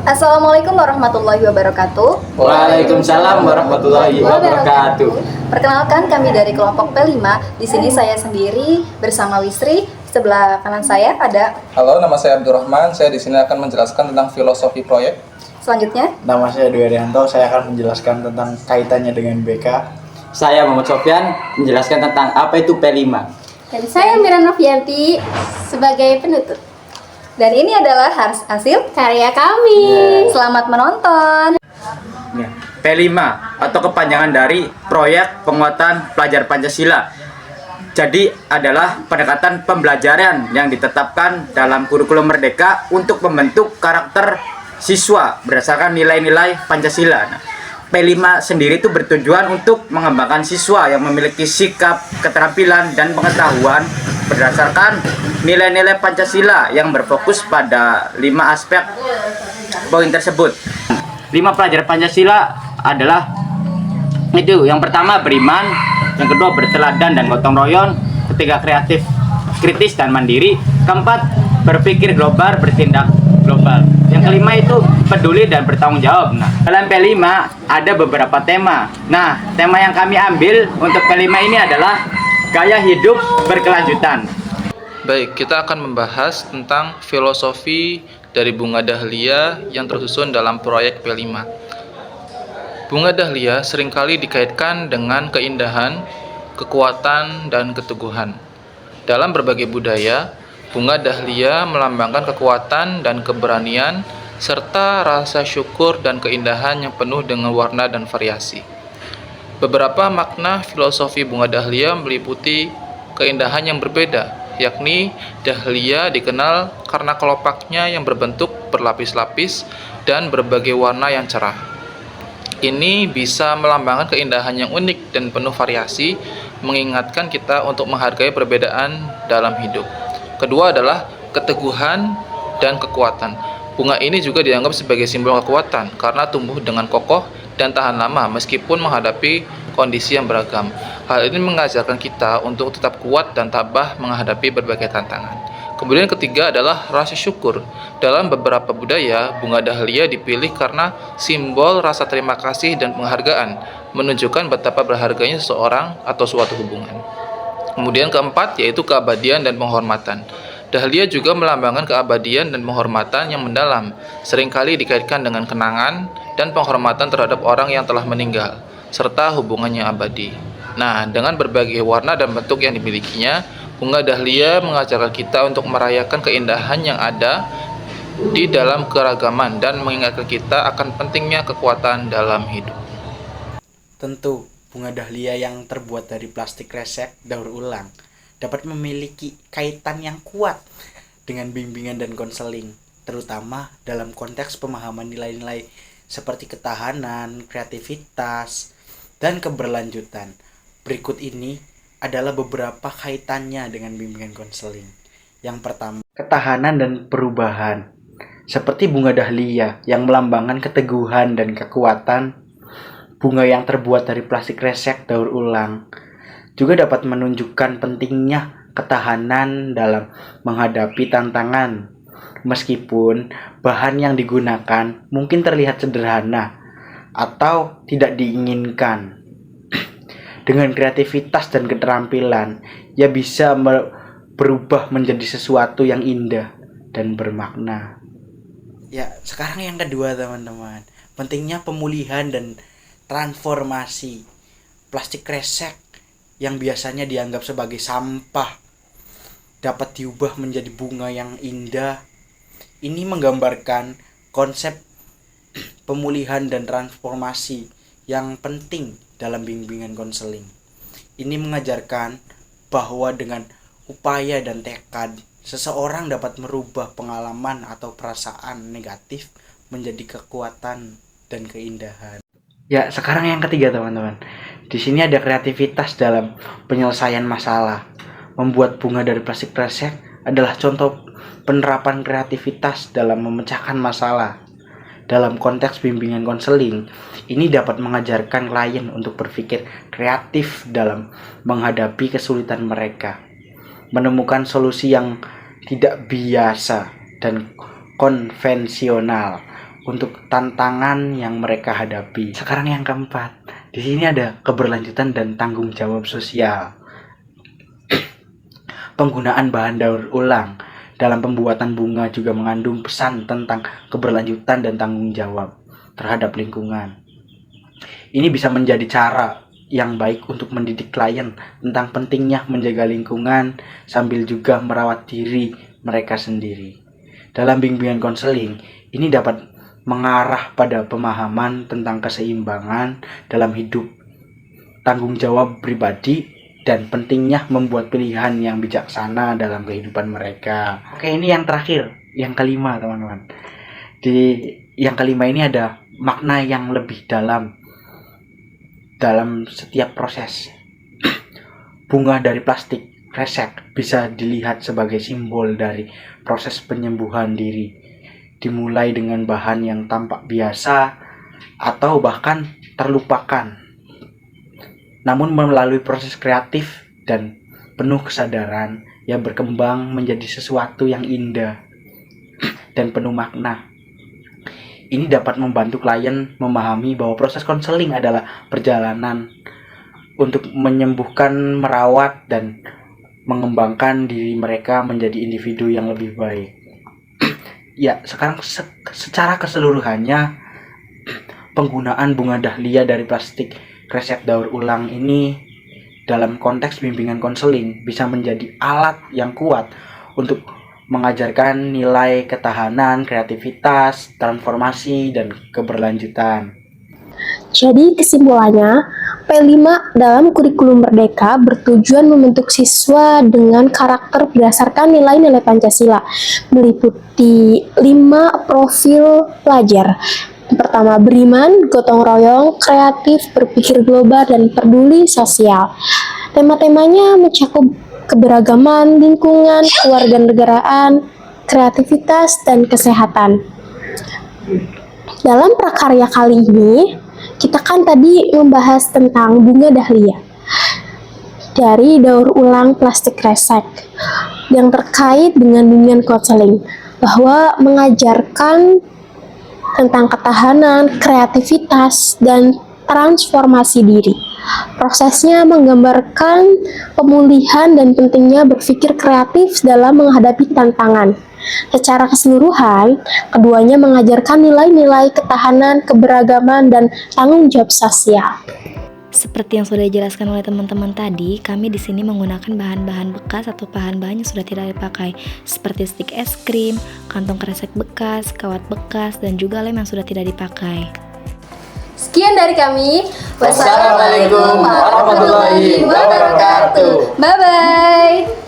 Assalamualaikum warahmatullahi wabarakatuh. Waalaikumsalam warahmatullahi wabarakatuh. Perkenalkan, kami dari kelompok P5. Di sini saya sendiri bersama Wisri. Sebelah kanan saya ada. Halo, nama saya Abdurrahman. Saya di sini akan menjelaskan tentang filosofi proyek. Selanjutnya, Nama saya Dwi Arianto, saya akan menjelaskan tentang kaitannya dengan BK. Saya Muhammad Sofyan menjelaskan tentang apa itu P5. Dan saya Mira Novianti sebagai penutup. dan ini adalah hasil Karya kami. Selamat menonton. P5 atau kepanjangan dari Proyek Penguatan Pelajar Pancasila. Jadi adalah pendekatan pembelajaran yang ditetapkan dalam kurikulum Merdeka untuk membentuk karakter siswa berdasarkan nilai-nilai Pancasila. Nah, P5 sendiri itu bertujuan untuk mengembangkan siswa yang memiliki sikap, keterampilan, dan pengetahuan berdasarkan nilai-nilai Pancasila yang berfokus pada 5 aspek poin tersebut. 5 pelajar Pancasila adalah itu, yang pertama beriman, yang kedua berteladan dan gotong royong, ketiga kreatif, kritis dan mandiri, keempat berpikir global, bertindak global, yang kelima itu peduli dan bertanggung jawab. Nah, dalam P5 ada beberapa tema. Nah, tema yang kami ambil untuk P5 ini adalah gaya hidup berkelanjutan. Baik, kita akan membahas tentang filosofi dari bunga dahlia yang tersusun dalam proyek P5. Bunga dahlia seringkali dikaitkan dengan keindahan, kekuatan, dan keteguhan. Dalam berbagai budaya, bunga dahlia melambangkan kekuatan dan keberanian, serta rasa syukur dan keindahan yang penuh dengan warna dan variasi. Beberapa makna filosofi bunga dahlia meliputi keindahan yang berbeda, yakni dahlia dikenal karena kelopaknya yang berbentuk berlapis-lapis dan berbagai warna yang cerah. Ini bisa melambangkan keindahan yang unik dan penuh variasi, mengingatkan kita untuk menghargai perbedaan dalam hidup. Kedua adalah keteguhan dan kekuatan. Bunga ini juga dianggap sebagai simbol kekuatan karena tumbuh dengan kokoh dan tahan lama meskipun menghadapi kondisi yang beragam. Hal ini mengajarkan kita untuk tetap kuat dan tabah menghadapi berbagai tantangan. Kemudian ketiga adalah rasa syukur. Dalam beberapa budaya, bunga dahlia dipilih karena simbol rasa terima kasih dan penghargaan, menunjukkan betapa berharganya seseorang atau suatu hubungan. Kemudian keempat yaitu keabadian dan penghormatan. Dahlia juga melambangkan keabadian dan penghormatan yang mendalam, seringkali dikaitkan dengan kenangan dan penghormatan terhadap orang yang telah meninggal, serta hubungannya abadi. Nah, dengan berbagai warna dan bentuk yang dimilikinya, bunga dahlia mengajarkan kita untuk merayakan keindahan yang ada di dalam keragaman dan mengingatkan kita akan pentingnya kekuatan dalam hidup. Tentu, bunga dahlia yang terbuat dari plastik resek daur ulang dapat memiliki kaitan yang kuat dengan bimbingan dan konseling, terutama dalam konteks pemahaman nilai-nilai seperti ketahanan, kreativitas, dan keberlanjutan. Berikut ini adalah beberapa kaitannya dengan bimbingan konseling. Yang pertama, ketahanan dan perubahan. Seperti bunga dahlia yang melambangkan keteguhan dan kekuatan, bunga yang terbuat dari plastik resek daur ulang juga dapat menunjukkan pentingnya ketahanan dalam menghadapi tantangan. Meskipun bahan yang digunakan mungkin terlihat sederhana atau tidak diinginkan, dengan kreativitas dan keterampilan, ia bisa berubah menjadi sesuatu yang indah dan bermakna. Ya, sekarang yang kedua teman-teman, pentingnya pemulihan dan transformasi. Plastik resek yang biasanya dianggap sebagai sampah dapat diubah menjadi bunga yang indah. Ini menggambarkan konsep pemulihan dan transformasi yang penting dalam bimbingan konseling. Ini mengajarkan bahwa dengan upaya dan tekad, seseorang dapat merubah pengalaman atau perasaan negatif menjadi kekuatan dan keindahan. Ya, sekarang yang ketiga teman-teman. Di sini ada kreativitas dalam penyelesaian masalah. Membuat bunga dari plastik resek adalah contoh penerapan kreativitas dalam memecahkan masalah. Dalam konteks bimbingan konseling, ini dapat mengajarkan klien untuk berpikir kreatif dalam menghadapi kesulitan mereka, menemukan solusi yang tidak biasa dan konvensional, untuk tantangan yang mereka hadapi. Sekarang yang keempat, di sini ada keberlanjutan dan tanggung jawab sosial. Penggunaan bahan daur ulang dalam pembuatan bunga juga mengandung pesan tentang keberlanjutan dan tanggung jawab terhadap lingkungan. Ini bisa menjadi cara yang baik untuk mendidik klien tentang pentingnya menjaga lingkungan sambil juga merawat diri mereka sendiri. Dalam bimbingan konseling, ini dapat mengarah pada pemahaman tentang keseimbangan dalam hidup, tanggung jawab pribadi, dan pentingnya membuat pilihan yang bijaksana dalam kehidupan mereka. Oke, ini yang terakhir, yang kelima teman-teman. Di yang kelima ini ada makna yang lebih dalam setiap proses. Bunga dari plastik resek bisa dilihat sebagai simbol dari proses penyembuhan diri, dimulai dengan bahan yang tampak biasa atau bahkan terlupakan, namun melalui proses kreatif dan penuh kesadaran yang berkembang menjadi sesuatu yang indah dan penuh makna. Ini dapat membantu klien memahami bahwa proses konseling adalah perjalanan untuk menyembuhkan, merawat, dan mengembangkan diri mereka menjadi individu yang lebih baik. Ya, sekarang secara keseluruhannya penggunaan bunga dahlia dari plastik resep daur ulang ini dalam konteks bimbingan konseling bisa menjadi alat yang kuat untuk mengajarkan nilai ketahanan, kreativitas, transformasi, dan keberlanjutan. Jadi kesimpulannya, P5 dalam kurikulum Merdeka bertujuan membentuk siswa dengan karakter berdasarkan nilai-nilai Pancasila, meliputi 5 profil pelajar. Yang pertama, beriman, gotong royong, kreatif, berpikir global, dan peduli sosial. Tema-temanya mencakup keberagaman, lingkungan, kewarganegaraan, kreativitas, dan kesehatan. Dalam prakarya kali ini, kita kan tadi membahas tentang bunga dahlia dari daur ulang plastik resek yang terkait dengan bimbingan konseling, bahwa mengajarkan tentang ketahanan, kreativitas, dan transformasi diri. Prosesnya menggambarkan pemulihan dan pentingnya berpikir kreatif dalam menghadapi tantangan. Secara keseluruhan, keduanya mengajarkan nilai-nilai ketahanan, keberagaman, dan tanggung jawab sosial. Seperti yang sudah dijelaskan oleh teman-teman tadi, kami di sini menggunakan bahan-bahan bekas atau bahan-bahan yang sudah tidak dipakai, seperti stik es krim, kantong kresek bekas, kawat bekas, dan juga lem yang sudah tidak dipakai. Sekian dari kami. Wassalamualaikum warahmatullahi wabarakatuh. Bye-bye.